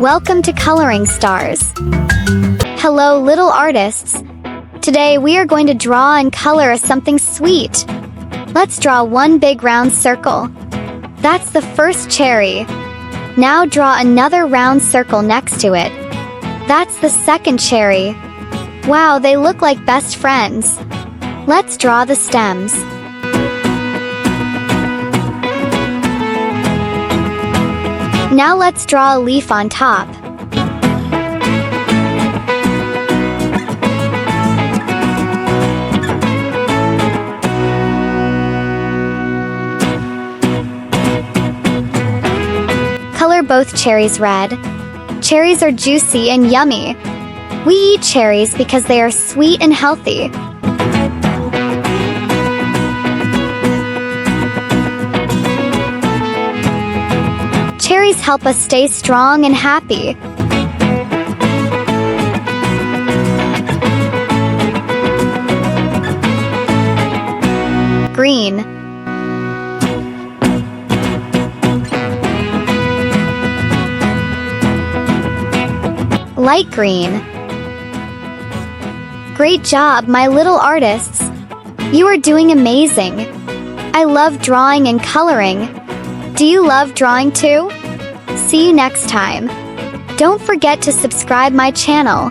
Welcome to Coloring Stars. Hello, little artists. Today we are going to draw and color something sweet. Let's draw one big round circle. That's the first cherry. Now draw another round circle next to it. That's the second cherry. Wow, they look like best friends. Let's draw the stems. Now let's draw a leaf on top. Color both cherries red. Cherries are juicy and yummy. We eat cherries because they are sweet and healthy. Cherries help us stay strong and happy. Green. Light green. Great job, my little artists. You are doing amazing. I love drawing and coloring. Do you love drawing too? See you next time. Don't forget to subscribe my channel.